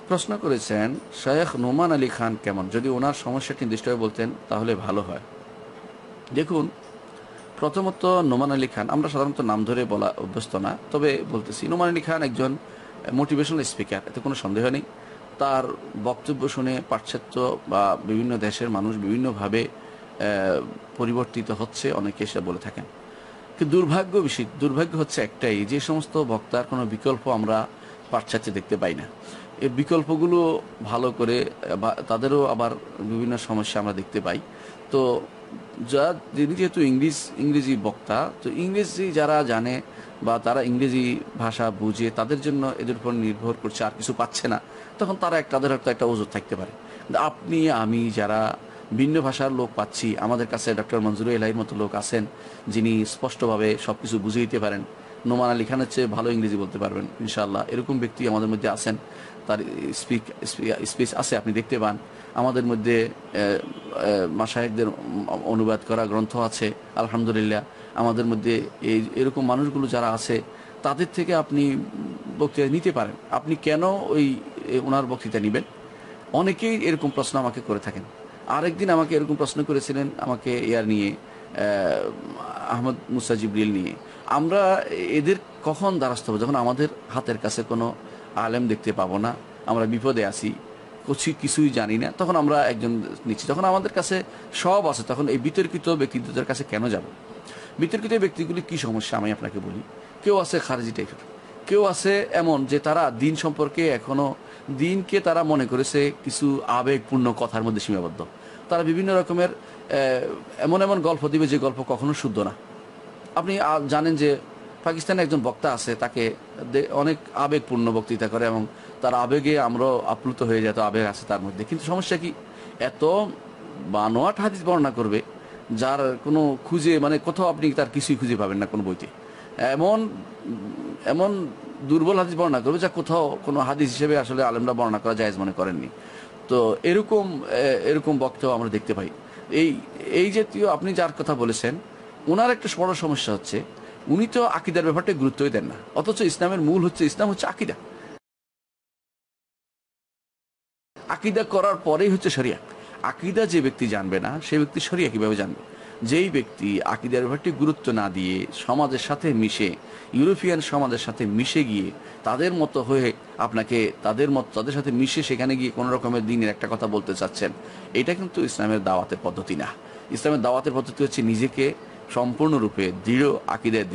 প্রশ্ন করেছেন শায়খ নোমান আলী খান কেমন, যদি ওনার সমস্যাটি নির্দিষ্টভাবে বলতেন তাহলে ভালো হয়। দেখুন, প্রথমত নোমান আলী খান আমরা সাধারণত নাম ধরে বলা অভ্যস্ত না, তবে বলতেছি নোমান আলী খান একজন মোটিভেশনাল স্পিকার, এতে কোনো সন্দেহ নেই। তার বক্তব্য শুনে পাশ্চাত্য বা বিভিন্ন দেশের মানুষ বিভিন্নভাবে পরিবর্তিত হচ্ছে, অনেকে এসে বলে থাকেন। কিন্তু দুর্ভাগ্য হচ্ছে একটাই, যে সমস্ত বক্তার কোনো বিকল্প আমরা পাশ্চাত্যে দেখতে পাই না। এই বিকল্পগুলো ভালো করে বা তাদেরও আবার বিভিন্ন সমস্যা আমরা দেখতে পাই। তো যিনি যেহেতু ইংরেজি বক্তা, তো ইংরেজি যারা জানে বা তারা ইংরেজি ভাষা বুঝে, তাদের জন্য এদের উপর নির্ভর করছে, আর কিছু পাচ্ছে না, তখন তাদের হয়তো একটা ওজোর থাকতে পারে। আপনি আমি যারা ভিন্ন ভাষার লোক পাচ্ছি, আমাদের কাছে ডক্টর মঞ্জুরুল ইলাহির মতো লোক আছেন যিনি স্পষ্টভাবে সব কিছু বুঝিয়ে দিতে পারেন। নোমান আলী খানের চেয়ে ভালো ইংরেজি বলতে পারবেন ইনশাআল্লাহ, এরকম ব্যক্তি আমাদের মধ্যে আছেন। তার স্পিচ আছে, আপনি দেখতে পান। আমাদের মধ্যে মাশায়েখদের অনুবাদ করা গ্রন্থ আছে আলহামদুলিল্লাহ। আমাদের মধ্যে এরকম মানুষগুলো যারা আছে, তাদের থেকে আপনি বক্তৃতা নিতে পারেন। আপনি কেন ওনার বক্তৃতা নেবেন? অনেকেই এরকম প্রশ্ন আমাকে করে থাকেন। আরেকদিন আমাকে এরকম প্রশ্ন করেছিলেন আমাকে নিয়ে, আহমদ মুসা জিবরিল নিয়ে। আমরা এদের কখন দ্বারস্থ হবো? যখন আমাদের হাতের কাছে কোনো আলেম দেখতে পাবো না, আমরা বিপদে আছি, কিছুই জানি না, তখন আমরা একজন নিচ্ছি। যখন আমাদের কাছে সব আছে, তখন এই বিতর্কিত ব্যক্তিদের কাছে কেন যাব? বিতর্কিত ব্যক্তিগুলি কি সমস্যা আমি আপনাকে বলি। কেউ আছে খারেজি টাইপের, কেউ আছে এমন যে তারা দিন সম্পর্কে এখনো দিনকে তারা মনে করেছে কিছু আবেগপূর্ণ কথার মধ্যে সীমাবদ্ধ। তারা বিভিন্ন রকমের এমন এমন গল্প দিবে যে গল্প কখনো শুদ্ধ না। আপনি জানেন যে পাকিস্তানে একজন বক্তা আছে, তাকে অনেক আবেগপূর্ণ বক্তৃতা করে এবং তার আবেগে আমরাও আপ্লুত হয়ে যেত, আবেগ আছে তার মধ্যে। কিন্তু সমস্যা কি, এত বানোয়াট হাদিস বর্ণনা করবে যার কোনো কোথাও আপনি তার কিছুই খুঁজে পাবেন না কোনো বইতে। এমন এমন দুর্বল হাদিস বর্ণনা করবে যা কোথাও কোনো হাদিস হিসেবে আসলে আলেমরা বর্ণনা করা জায়েজ মনে করেননি। তো এরকম বক্তাও আমরা দেখতে পাই। এই জাতীয় আপনি যার কথা বলেছেন, ওনার একটা বড় সমস্যা হচ্ছে উনি তো আকীদার ব্যাপারটা গুরুত্বই দেন না, অথচ ইসলামের মূল হচ্ছে, ইসলাম হচ্ছে আকীদা। আকীদা করার পরেই হচ্ছে শরিয়া। আকীদা যে ব্যক্তি জানবে না, সে ব্যক্তি শরিয়া কিভাবে জানবে? যেই ব্যক্তি আকীদার ব্যাপারটি গুরুত্ব না দিয়ে সমাজের সাথে মিশে, ইউরোপিয়ান সমাজের সাথে মিশে গিয়ে তাদের মতো হয়ে তাদের সাথে মিশে সেখানে গিয়ে কোনো রকমের দ্বীনের একটা কথা বলতে চাচ্ছেন, এটা কিন্তু ইসলামের দাওয়াতের পদ্ধতি না। ইসলামের দাওয়াতের পদ্ধতি হচ্ছে নিজেকে সম্পূর্ণরূপে আকীদায়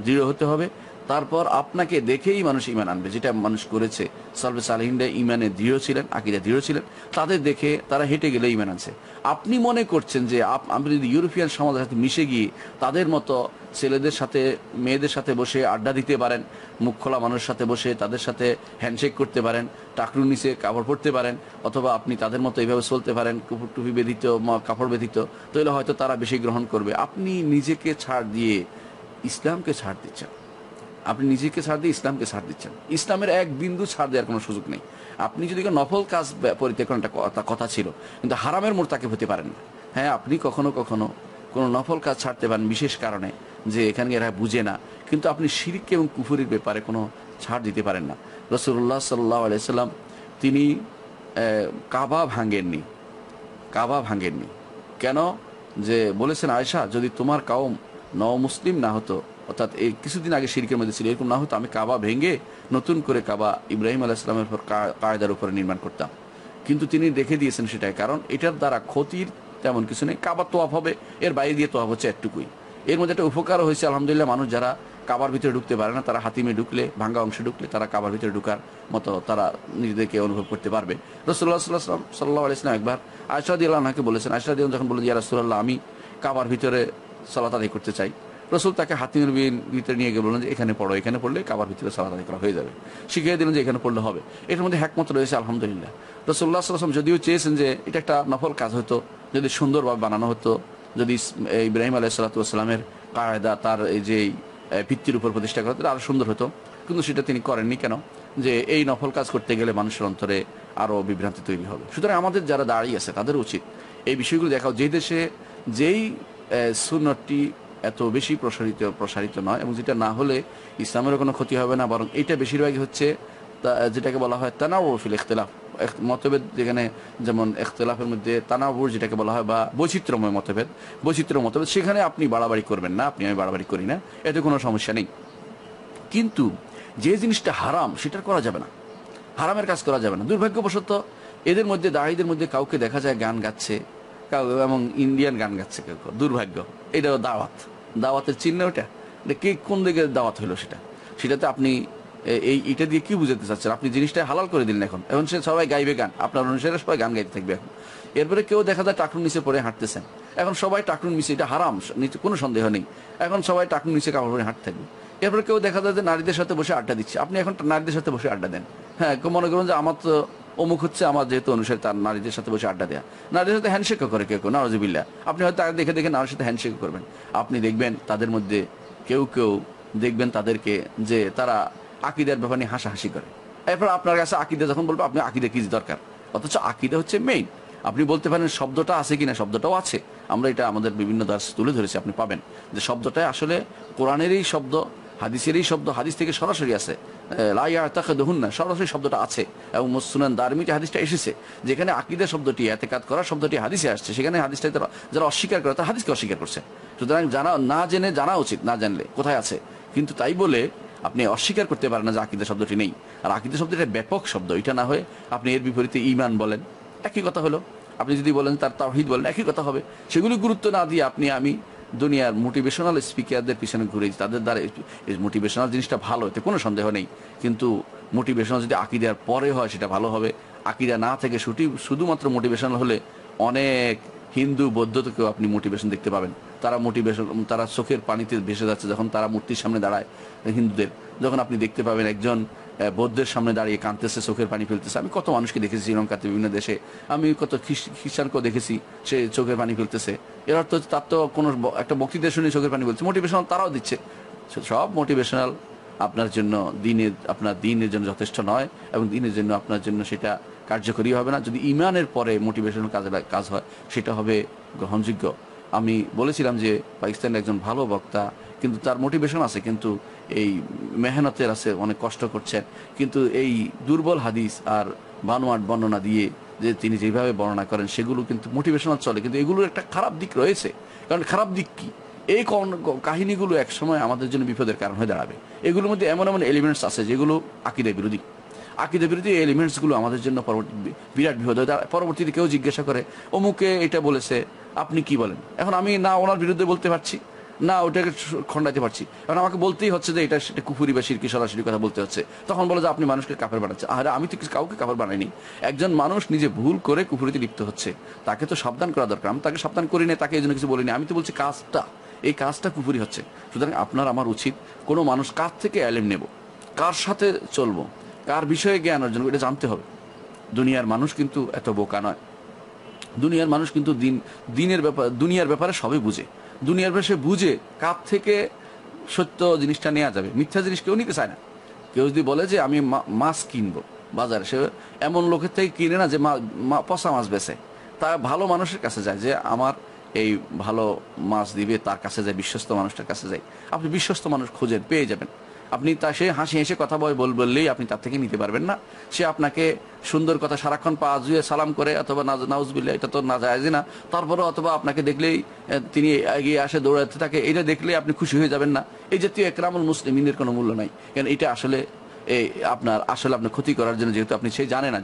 দৃঢ় হতে হবে। তারপর আপনাকে দেখেই মানুষ ঈমান আনবে, যেটা মানুষ করেছে। সালফে সালেহিনরা ঈমানে দৃঢ় ছিলেন, আকীদায় দৃঢ় ছিলেন, তাদের দেখে তারা হেঁটে গেলে ঈমান আনছে। আপনি মনে করছেন যে আপনি যদি ইউরোপিয়ান সমাজের সাথে মিশে গিয়ে তাদের মতো ছেলেদের সাথে মেয়েদের সাথে বসে আড্ডা দিতে পারেন, মুখ খোলা মানুষের সাথে বসে তাদের সাথে হ্যান্ডশেক করতে পারেন, টাকরুর নিচে কাপড় পরতে পারেন, অথবা আপনি তাদের মতো এইভাবে চলতে পারেন, টুপি ব্যতীত, কাপড় ব্যতীত, তাহলে হয়তো তারা বেশি গ্রহণ করবে। আপনি নিজেকে ছাড় দিয়ে ইসলামকে ছাড় দিচ্ছেন। আপনি নিজেকে ছাড় দিয়ে ইসলামকে ছাড় দিচ্ছেন। ইসলামের এক বিন্দু ছাড় দেওয়ার কোনো সুযোগ নেই। আপনি যদি নফল কাজ পরিত্যাগ করেন, একটা কথা ছিল, কিন্তু হারামের মোরতাকিব হতে পারেন না। হ্যাঁ, আপনি কখনো কখনো কোনো নফল কাজ ছাড়তে পারেন বিশেষ কারণে, যে এখানে এরা বুঝে না, কিন্তু আপনি শিরক এবং কুফরির ব্যাপারে কোনো ছাড় দিতে পারেন না। রাসূলুল্লাহ সাল্লাল্লাহু আলাইহি সাল্লাম তিনি কাবা ভাঙেননি। কেন? যে বলেছেন, আয়েশা, যদি তোমার কওম মুসলিম না হতো, অর্থাৎ এই কিছুদিন আগে শিরকের মধ্যে ছিল, এরকম না হতো, আমি কাবা ভেঙে নতুন করে কাবা ইব্রাহিম আলাইহিস সালামের কায়দার উপরে নির্মাণ করতাম। কিন্তু তিনি রেখে দিয়েছেন সেটাই, কারণ এটার দ্বারা ক্ষতির তেমন কিছু নেই। কাবার তোয়াফ হবে, এর বাইরে দিয়ে তোয়াফ হচ্ছে একটুকুই। এর মধ্যে একটা উপকারও হয়েছে আলহামদুলিল্লাহ। মানুষ যারা কাবার ভিতরে ঢুকতে পারে না, তারা হাতিমে ঢুকলে, ভাঙ্গা অংশে ঢুকলে, তারা কাবার ভিতরে ঢুকার মতো তারা নিজেদেরকে অনুভব করতে পারবে। রাসূলুল্লাহ সাল্লাল্লাহু আলাইহি ওয়াসাল্লাম একবার আয়েশা রাদিয়াল্লাহু আনহাকে বলেছেন, আয়েশা রাদিয়াল্লাহু যখন বললেন, ইয়া রাসূলুল্লাহ, আমি কাবার ভিতরে সালাত আদায় করতে চাই, রসুল তাকে হাতিমের ভিতরে নিয়ে গিয়ে বললেন যে এখানে পড়ো, এখানে পড়লে কাবার ভিতরে সালাত আদায় করা হয়ে যাবে। শিখিয়ে দিলেন যে এখানে পড়লে হবে। এটার মধ্যে হ্যাকমত রয়েছে আলহামদুলিল্লাহ। রাসূলুল্লাহ সাল্লাল্লাহু আলাইহি ওয়াসাল্লাম যদিও চেয়েছেন যে এটা একটা নফল কাজ হতো, যদি সুন্দরভাবে বানানো হতো, যদি ইব্রাহিম আলাইহিস সালাতু ওয়াস সালামের কায়দা তার এই যে ভিত্তির উপর প্রতিষ্ঠা করা, তাহলে আরো সুন্দর হতো। কিন্তু সেটা তিনি করেননি। কেন? যে এই নফল কাজ করতে গেলে মানুষের অন্তরে আরো বিভ্রান্তি তৈরি হবে। সুতরাং আমাদের যারা দাঁড়িয়ে আছে তাদের উচিত এই বিষয়গুলো দেখাও, যে দেশে যেই সুন্নতটি এত বেশি প্রসারিত নয়, এবং যেটা না হলে ইসলামেরও কোনো ক্ষতি হবে না, বরং এটা বেশিরভাগই হচ্ছে যেটাকে বলা হয় তানাউর ফিল ইখতিলাফ, মতভেদ যেখানে যেমন ইখতিলাফের মধ্যে তানাউর যেটাকে বলা হয় বা বৈচিত্র্যময় মতভেদ, সেখানে আপনি বাড়াবাড়ি করবেন না, আমি বাড়াবাড়ি করি না, এতে কোনো সমস্যা নেই। কিন্তু যে জিনিসটা হারাম সেটা করা যাবে না, হারামের কাজ করা যাবে না। দুর্ভাগ্যবশত এদের মধ্যে দাঁড়িদের মধ্যে কাউকে দেখা যায় গান গাচ্ছে, এবং ইন্ডিয়ান গান গাচ্ছে কেউ, দুর্ভাগ্য। এটা দাওয়াতের চিহ্ন, ওটা কে কোন দিকে দাওয়াত হলো সেটাতে আপনি এটা দিয়ে কি বুঝাতে চাচ্ছেন? আপনি জিনিসটা হালাল করে দিলেন। এখন সে সবাই গাইবে গান, আপনার অনুসারে সবাই গান গাইতে থাকবে। এখন এরপরে কেউ দেখা যায় টাকনুর নিচে পরে হাঁটতেছেন, এখন সবাই টাকনুর নিচে, এটা হারাম, কোনো সন্দেহ নেই, এখন সবাই টাকনুর নিচে কাপড় পরে হাঁটতে থাকবে। এরপরে কেউ দেখা যায় যে নারীদের সাথে বসে আড্ডা দিচ্ছে, আপনি এখন নারীদের সাথে বসে আড্ডা দেন। হ্যাঁ, মনে করুন যে আমার তো অমুক হচ্ছে, আমার যেহেতু অনুসারে তার নারীদের সাথে বসে আড্ডা দেয়া, নারীদের সাথে হ্যান্ডশেকও করে কেউ, নাউজুবিল্লাহ। আপনি হয়তো দেখে দেখে নারীর সাথে হ্যান্ডশেক করবেন, আপনি দেখবেন তাদের মধ্যে কেউ দেখবেন তাদেরকে যে তারা আকিদার ব্যাপার নিয়ে হাসাহাসি করে। এরপর আপনার কাছে আকিদা যখন বলবো, আপনি আকিদা কি দরকার, অথচ আকিদা হচ্ছে মেইন। আপনি বলতে পারেন শব্দটা আছে কিনা, শব্দটাও আছে, আমরা এটা আমাদের বিভিন্ন দার্স তুলে ধরেছি, আপনি পাবেন যে শব্দটা আসলে কোরআনেরই শব্দ, হাদিসেরই শব্দ, হাদিস থেকে সরাসরি আছে, লা ইয়াতাখিদুহুন্না সরাসরি শব্দটা আছে, এবং মুসনান দারমিতে হাদিসটা এসেছে, যেখানে আকিদা শব্দটি, ইতিকাদ করার শব্দটি হাদিসে আসছে, সেখানে হাদিসটা যারা অস্বীকার করে তারা হাদিসকে অস্বীকার করছে। সুতরাং না জেনে জানা উচিত, না জানলে কোথায় আছে। কিন্তু তাই বলে আপনি অস্বীকার করতে পারেন না যে আকিদা শব্দটি নেই। আর আকিদা শব্দটা ব্যাপক শব্দ, এটা না হয়ে আপনি এর বিপরীতে ঈমান বলেন, একই কথা হলো। আপনি যদি বলেন তার তাওহীদ বলেন, একই কথা হবে। সেগুলি গুরুত্ব না দিয়ে আমি দুনিয়ার মোটিভেশনাল স্পিকারদের পিছনে ঘুরেছি, তাদের দ্বারা মোটিভেশনাল জিনিসটা ভালো, এতে কোনো সন্দেহ নেই। কিন্তু মোটিভেশনাল যদি আকিদার পরে হয় সেটা ভালো হবে। আকিদা না থেকে শুধুমাত্র মোটিভেশনাল হলে অনেক হিন্দু বৌদ্ধকেও আপনি মোটিভেশন দেখতে পাবেন। তারা চোখের পানিতে ভেসে যাচ্ছে যখন তারা মূর্তির সামনে দাঁড়ায়। হিন্দুদের যখন আপনি দেখতে পাবেন একজন বৌদ্ধের সামনে দাঁড়িয়ে কাঁদতেছে, চোখের পানি ফেলতেছে। আমি কত মানুষকে দেখেছি শ্রীলঙ্কাতে, বিভিন্ন দেশে, আমি কত খ্রিস্টানকেও দেখেছি সে চোখের পানি ফেলতেছে। এর অর্থ তার তো কোনো একটা বক্তৃতা শুনে চোখের পানি ফেলছে, মোটিভেশনাল তারাও দিচ্ছে। সব মোটিভেশনাল আপনার দিনের জন্য যথেষ্ট নয়, এবং দিনের জন্য আপনার জন্য সেটা কার্যকরী হবে না। যদি ইমানের পরে মোটিভেশনাল কাজ হয় সেটা হবে গ্রহণযোগ্য। আমি বলেছিলাম যে পাকিস্তানের একজন ভালো বক্তা, কিন্তু তার মোটিভেশন আছে, কিন্তু এই মেহনতের আছে, অনেক কষ্ট করছেন, কিন্তু এই দুর্বল হাদিস আর বানোয়াট বর্ণনা দিয়ে যে তিনি যেভাবে বর্ণনা করেন সেগুলো কিন্তু মোটিভেশনাল চলে, কিন্তু এগুলোর একটা খারাপ দিক রয়েছে। কারণ খারাপ দিক কি, এই কাহিনীগুলো একসময় আমাদের জন্য বিপদের কারণ হয়ে দাঁড়াবে। এগুলোর মধ্যে এমন এমন এলিমেন্টস আছে যেগুলো আকিদা বিরোধী। আকিদা বিরোধী এলিমেন্টসগুলো আমাদের জন্য বিরাট বিপদ হয়। পরবর্তীতে কেউ জিজ্ঞাসা করে অমুকে এটা বলেছে, আপনি কি বলেন? এখন আমি না ওনার বিরুদ্ধে বলতে পারছি, না ওটাকে খণ্ডাইতে পারছি, এখন আমাকে বলতেই হচ্ছে যে এটা সেটা কুফুরি বা শিরকি সরাসরি কথা বলতে হচ্ছে। তখন বলে যে আপনি মানুষকে কাফের বানাচ্ছেন। আরে আমি তো কাউকে কাফের বানাইনি। একজন মানুষ নিজে ভুল করে কুফুরিতে লিপ্ত হচ্ছে, তাকে তো সাবধান করা দরকার। আমি তাকে সাবধান করি না, তাকে এই জন্য কিছু বলিনি, আমি তো বলছি এই কাজটা কুফুরি হচ্ছে। সুতরাং আমার উচিত কোনো মানুষ কার থেকে এলেম নেব, কার সাথে চলবো, কার বিষয়ে জ্ঞান অর্জন, এটা জানতে হবে। দুনিয়ার মানুষ কিন্তু এত বোকা নয়। দুনিয়ার মানুষ কিন্তু দুনিয়ার ব্যাপারে সবই বুঝে। দুনিয়ার ব্যাপারে বুঝে কার থেকে সত্য জিনিসটা নেওয়া যাবে, মিথ্যা জিনিস কেউ নিতে চায় না। কেউ যদি বলে যে আমি মাছ কিনবো বাজারে, সে এমন লোকের থেকে কিনে না যে পচা মাছ বেচে, তা ভালো মানুষের কাছে যায় যে আমার এই ভালো মাছ দিবে, তার কাছে যায়, বিশ্বস্ত মানুষটার কাছে যায়। আপনি বিশ্বস্ত মানুষ খুঁজেন, পেয়ে যাবেন। আপনি সে হাসি হেসে কথা বললেই আপনি তার থেকে নিতে পারবেন না। সে আপনাকে সুন্দর কথা সারাক্ষণ পা জুয়ে সালাম করে, অথবা নাউজুবিল্লাহ, এটা তো না জায়েজই না, তারপরেও অথবা আপনাকে দেখলেই তিনি এগিয়ে আসে, দৌড়াতে থাকে, এটা দেখলেই আপনি খুশি হয়ে যাবেন না। এই জাতীয় একরামুল মুসলিমিনের কোনো মূল্য নাই। কারণ এটা আসলে আপনার ক্ষতি করার জন্য, যেহেতু আপনি সেই জানে না,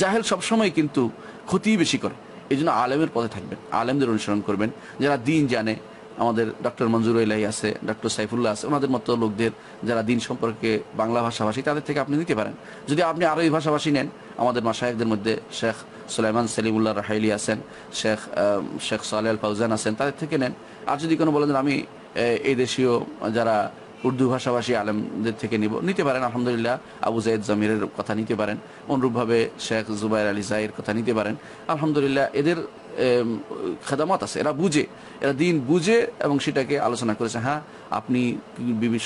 জাহেল সবসময় কিন্তু ক্ষতি বেশি করে। এই জন্য আলেমের পথে থাকবেন, আলেমদের অনুসরণ করবেন, যারা দিন জানে। আমাদের ডক্টর মঞ্জুর ইলাহি আছে, ডক্টর সাইফুল্লাহ আছে, ওনাদের মতো লোকদের যারা দিন সম্পর্কে বাংলা ভাষাভাষী, তাদের থেকে আপনি নিতে পারেন। যদি আপনি আরবি ভাষাভাষী নেন, আমাদের মাশায়েখদের মধ্যে শেখ সুলাইমান সেলিমুল্লাহ রাহাইলি আছেন, শেখ সালেহ আল ফাউজান আছেন, তাদের থেকে নেন। আর যদি কোনো বলেন আমি এই দেশীয় যারা উর্দু ভাষাভাষী আলেমদের থেকে নিতে পারেন। আলহামদুলিল্লাহ, আবু জায়েদ জামিরের কথা নিতে পারেন, অনুরূপভাবে শেখ জুবাইর আলী জাহির কথা নিতে পারেন। আলহামদুলিল্লাহ, এদের খেদামত আছে, এরা দিন বুঝে এবং সেটাকে আলোচনা করেছে। হ্যাঁ, আপনি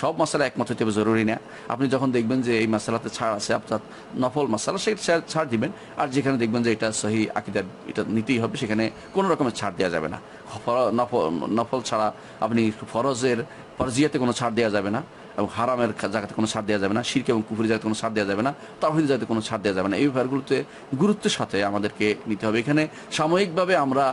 সব মাসালা একমত হতে হবে জরুরি না। আপনি যখন দেখবেন যে এই মাসালাতে ছাড় আছে, অর্থাৎ নফল মাসালা, সেই ছাড় দিবেন। আর যেখানে দেখবেন যে এটা সহি আকিদার, এটা নিতেই হবে, সেখানে কোনো রকমের ছাড় দেওয়া যাবে না। নফল ছাড়া আপনি ফরজিয়াতে কোনো ছাড় দেওয়া যাবে না। এবং হারামের জায়গাতে কোনো ছাড় দেওয়া যাবে না, শিরক এবং কুফরি জায়গাতে কোনো ছাড় দেওয়া যাবে না, তাওহীদ জায়গাতে কোনো ছাড় দেওয়া যাবে না। এই ব্যাপারগুলোতে গুরুত্বের সাথে আমাদেরকে নিতে হবে। এখানে সাময়িকভাবে আমরা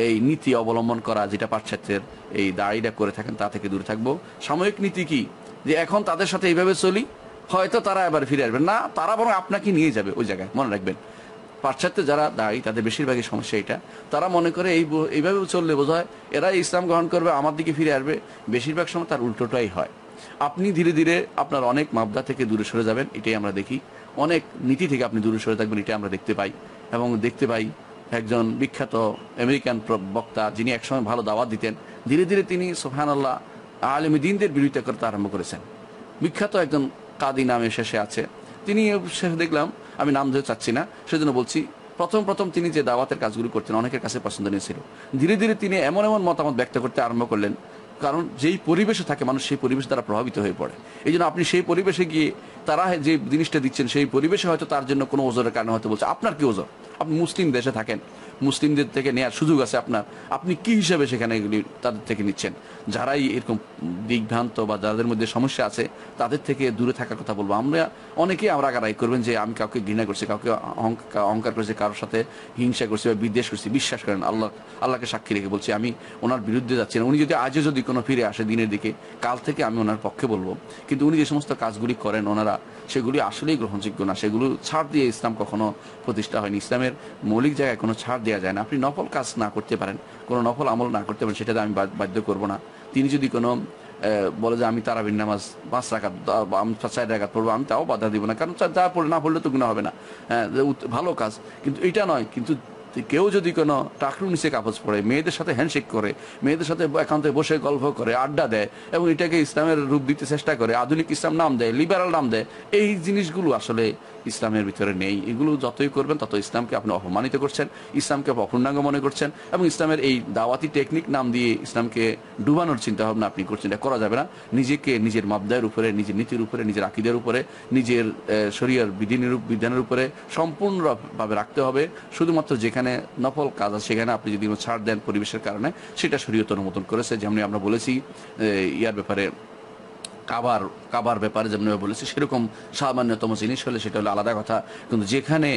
এই নীতি অবলম্বন করা, যেটা পাশ্চাত্যের এই দায়ীরা করে থাকেন, তা থেকে দূরে থাকবো। সাময়িক নীতি কি, যে এখন তাদের সাথে এইভাবে চলি, হয়তো তারা এবার ফিরে আসবে না, তারা বরং আপনাকে নিয়ে যাবে ওই জায়গায়। মনে রাখবেন, পাশ্চাত্যে যারা দায়ী তাদের বেশিরভাগই সমস্যা এটা। তারা মনে করে এইভাবে চললে বোধ হয় এরা ইসলাম গ্রহণ করবে, আমার দিকে ফিরে আসবে। বেশিরভাগ সময় তার উল্টোটাই হয়। আপনি ধীরে ধীরে আপনার অনেক মাবদা থেকে দূরে সরে যাবেন, এটাই আমরা দেখি। অনেক নীতি থেকে আপনি দূরে সরে থাকবেন, এটাই আমরা দেখতে পাই। এবং দেখতে পাই একজন বিখ্যাত আমেরিকান বক্তা, যিনি একসময় ভালো দাওয়াত দিতেন, ধীরে ধীরে তিনি সুবহানাল্লাহ আলেমে দ্বীনদের বিরোধিতা করতে আরম্ভ করেছেন। বিখ্যাত একজন কাদি নামে শেষে আছে, তিনি শেষে দেখলাম, আমি নাম ধরে চাচ্ছি না, সেজন্য বলছি, প্রথম তিনি যে দাওয়াতের কাজগুলো করতেন অনেকের কাছে পছন্দনীয় ছিল। ধীরে ধীরে তিনি এমন এমন মতামত ব্যক্ত করতে আরম্ভ করলেন, কারণ যেই পরিবেশে থাকে মানুষ সেই পরিবেশ দ্বারা প্রভাবিত হয়ে পড়ে। এই জন্য আপনি সেই পরিবেশে গিয়ে তারা যে জিনিসটা দিচ্ছেন সেই পরিবেশে হয়তো তার জন্য কোনো ওজোরের কারণে হয়তো বলছে, আপনার কি ওজোর? আপনি মুসলিম দেশে থাকেন, মুসলিমদের থেকে নেওয়ার সুযোগ আছে আপনার, আপনি কি হিসাবে সেখানে এগুলি তাদের থেকে নিচ্ছেন? যারাই এরকম দিগ্ভ্রান্ত বা যাদের মধ্যে সমস্যা আছে তাদের থেকে দূরে থাকার কথা বলবো। আমরা অনেকেই আমরা রাগারাগি করবেন যে আমি কাউকে ঘৃণা করছি, কাউকে অহংকার করছি, কারোর সাথে হিংসা করছি বা বিদ্বেষ করছি। বিশ্বাস করেন, আল্লাহকে সাক্ষী রেখে বলছি, আমি ওনার বিরুদ্ধে যাচ্ছি না। উনি যদি আজও যদি কোনো ফিরে আসে দিনের দিকে, কাল থেকে আমি ওনার পক্ষে বলবো। কিন্তু উনি যে সমস্ত কাজগুলি করেন ওনারা, সেগুলি আসলেই গ্রহণযোগ্য না। সেগুলো ছাড় দিয়ে ইসলাম কখনো প্রতিষ্ঠা হয়নি। ইসলামের মৌলিক জায়গায় কোনো ছাড় দেওয়া যায় না। আপনি নফল কাজ না করতে পারেন, কোনো নফল আমল না করতে পারেন, সেটাতে আমি বাধ্য করবো না। তিনি যদি কোনো বলে যে আমি তারাবির নামাজ 5 রাকাত, আমি 4 রাকাত পড়বো, আমি তাও বাধা দিব না, কারণ যা পড়ে না পড়লে তো গুনাহ হবে না। হ্যাঁ, ভালো কাজ, কিন্তু এটা নয়। কিন্তু কেউ যদি কোনো টাকরুর নিচে কাগজ পড়ে, মেয়েদের সাথে হ্যান্ডশেক করে, মেয়েদের সাথে একান্তে বসে গল্প করে, আড্ডা দেয় এবং এটাকে ইসলামের রূপ দিতে চেষ্টা করে, আধুনিক ইসলাম নাম দেয়, লিবারাল নাম দেয়, এই জিনিসগুলো আসলে ইসলামের ভিতরে নেই। এগুলো যতই করবেন তত ইসলামকে আপনি অপমানিত করছেন, ইসলামকে অপূর্ণাঙ্গ মনে করছেন, এবং ইসলামের এই দাওয়াতি টেকনিক নাম দিয়ে ইসলামকে ডুবানোর চিন্তা ভাবনা আপনি করছেন। এটা করা যাবে না। নিজেকে নিজের মাবদায়ের উপরে, নিজের নীতির উপরে, নিজের আকিদের উপরে, নিজের শরীয়র বিধানের উপরে সম্পূর্ণভাবে রাখতে হবে। শুধুমাত্র যেখানে নফল কাজ আছে সেখানে আপনি যদি ছাড় দেন পরিবেশের কারণে, সেটা শরীয়ত অনুমোদন করেছে। যেমনি আমরা বলেছি ইয়ার ব্যাপারে, কাবার ব্যাপারে যেমন বলেছি, সেরকম সামান্যতম জিনিস হলে সেটা হলো আলাদা কথা। কিন্তু যেখানে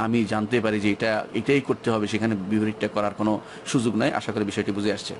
আমি জানতে পারি যে এটাই করতে হবে, সেখানে বিপরীতটা করার কোনো সুযোগ নাই। আশা করি বিষয়টি বুঝে আসছে।